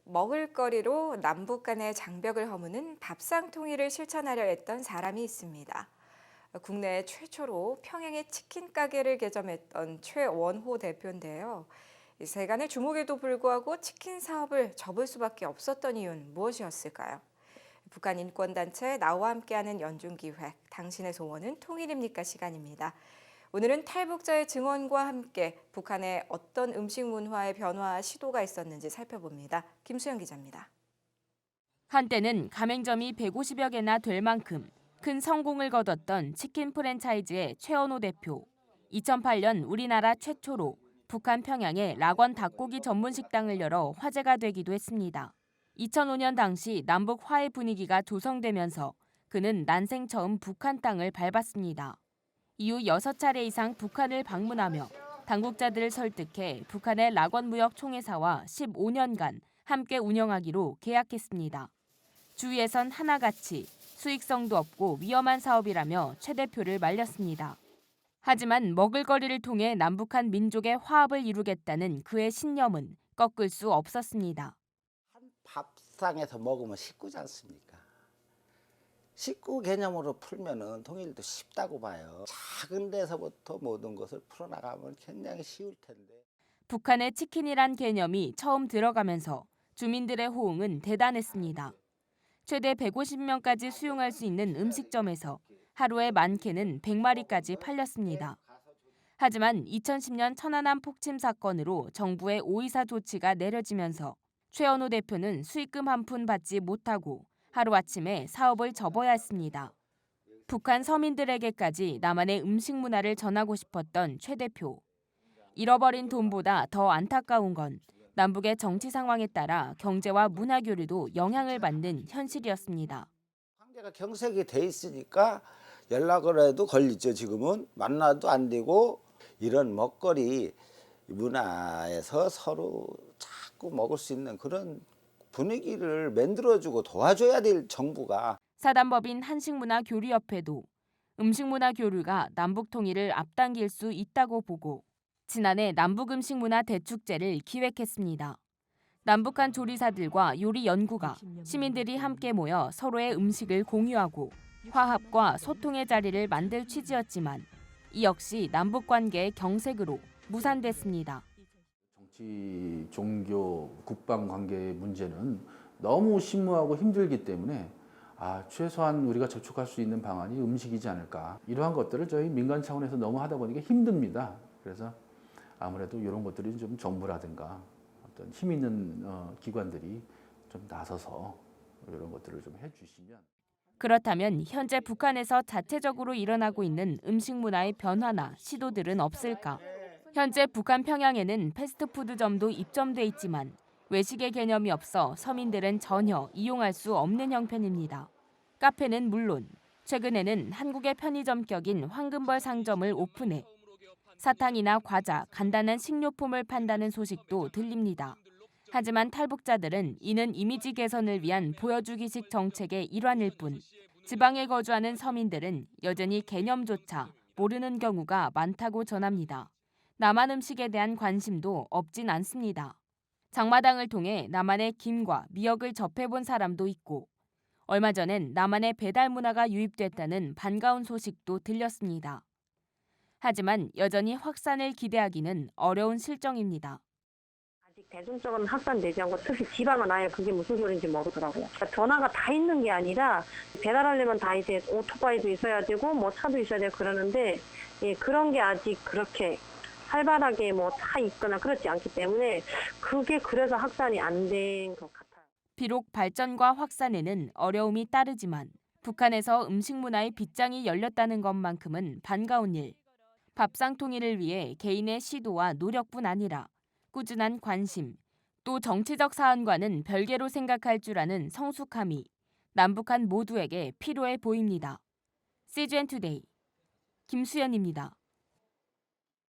먹을거리로 남북 간의 장벽을 허무는 밥상 통일을 실천하려 했던 사람이 있습니다. 국내 최초로 평양에 치킨 가게를 개점했던 최원호 대표인데요. 이 세간의 주목에도 불구하고 치킨 사업을 접을 수밖에 없었던 이유는 무엇이었을까요? 북한 인권단체 나와 함께하는 연중기획 당신의 소원은 통일입니까 시간입니다. 오늘은 탈북자의 증언과 함께 북한의 어떤 음식 문화의 변화 시도가 있었는지 살펴봅니다. 김수영 기자입니다. 한때는 가맹점이 150여 개나 될 만큼 큰 성공을 거뒀던 치킨 프랜차이즈의 최원호 대표. 2008년 우리나라 최초로 북한 평양에 락원 닭고기 전문 식당을 열어 화제가 되기도 했습니다. 2005년 당시 남북 화해 분위기가 조성되면서 그는 난생 처음 북한 땅을 밟았습니다. 이후 6차례 이상 북한을 방문하며 당국자들을 설득해 북한의 락원 무역 총회사와 15년간 함께 운영하기로 계약했습니다. 주위에선 하나같이 수익성도 없고 위험한 사업이라며 최 대표를 말렸습니다. 하지만 먹을거리를 통해 남북한 민족의 화합을 이루겠다는 그의 신념은 꺾을 수 없었습니다. 한 밥상에서 먹으면 식구지 않습니까? 식구 개념으로 풀면은 통일도 쉽다고 봐요. 작은 데서부터 모든 것을 풀어나가면 굉장히 쉬울 텐데. 북한의 치킨이란 개념이 처음 들어가면서 주민들의 호응은 대단했습니다. 최대 150명까지 수용할 수 있는 음식점에서 하루에 많게는 100마리까지 팔렸습니다. 하지만 2010년 천안함 폭침 사건으로 정부의 오이사 조치가 내려지면서 최원호 대표는 수익금 한 푼 받지 못하고 하루아침에 사업을 접어야 했습니다. 북한 서민들에게까지 남한의 음식 문화를 전하고 싶었던 최 대표. 잃어버린 돈보다 더 안타까운 건 남북의 정치 상황에 따라 경제와 문화 교류도 영향을 받는 현실이었습니다. 관계가 경색이 돼 있으니까 연락을 해도 걸리죠. 지금은 만나도 안 되고 이런 먹거리 문화에서 서로 자꾸 먹을 수 있는 그런 분위기를 만들어주고 도와줘야 될 정부가. 사단법인 한식문화교류협회도 음식문화 교류가 남북 통일을 앞당길 수 있다고 보고 지난해 남북음식문화 대축제를 기획했습니다. 남북한 조리사들과 요리 연구가 시민들이 함께 모여 서로의 음식을 공유하고 화합과 소통의 자리를 만들 취지였지만 이 역시 남북 관계의 경색으로 무산됐습니다. 정치, 종교, 국방 관계의 문제는 너무 심오하고 힘들기 때문에 최소한 우리가 접촉할 수 있는 방안이 음식이지 않을까. 이러한 것들을 저희 민간 차원에서 너무 하다 보니까 힘듭니다. 그래서 아무래도 이런 것들이 좀 정부라든가 어떤 힘 있는 기관들이 좀 나서서 이런 것들을 좀 해주시면. 그렇다면 현재 북한에서 자체적으로 일어나고 있는 음식 문화의 변화나 시도들은 없을까? 현재 북한 평양에는 패스트푸드점도 입점돼 있지만 외식의 개념이 없어 서민들은 전혀 이용할 수 없는 형편입니다. 카페는 물론 최근에는 한국의 편의점격인 황금벌 상점을 오픈해 사탕이나 과자, 간단한 식료품을 판다는 소식도 들립니다. 하지만 탈북자들은 이는 이미지 개선을 위한 보여주기식 정책의 일환일 뿐 지방에 거주하는 서민들은 여전히 개념조차 모르는 경우가 많다고 전합니다. 남한 음식에 대한 관심도 없진 않습니다. 장마당을 통해 남한의 김과 미역을 접해본 사람도 있고 얼마 전엔 남한의 배달 문화가 유입됐다는 반가운 소식도 들렸습니다. 하지만 여전히 확산을 기대하기는 어려운 실정입니다. 아직 대중적으로 확산되지 않고 특히 지방은 아예 그게 무슨 소리인지 모르더라고요. 변화가 다 있는 게 아니라 배달하려면 다 이제 오토바이도 있어야 되고 뭐 차도 있어야 되고 그러는데 그런 게 아직 그렇게 활발하게 뭐 다 있거나 그렇지 않기 때문에 그게 그래서 확산이 안 된 것 같아요. 비록 발전과 확산에는 어려움이 따르지만 북한에서 음식 문화의 빗장이 열렸다는 것만큼은 반가운 일. 밥상 통일을 위해 개인의 시도와 노력뿐 아니라 꾸준한 관심, 또 정치적 사안과는 별개로 생각할 줄 아는 성숙함이 남북한 모두에게 필요해 보입니다. CGN 투데이 김수연입니다.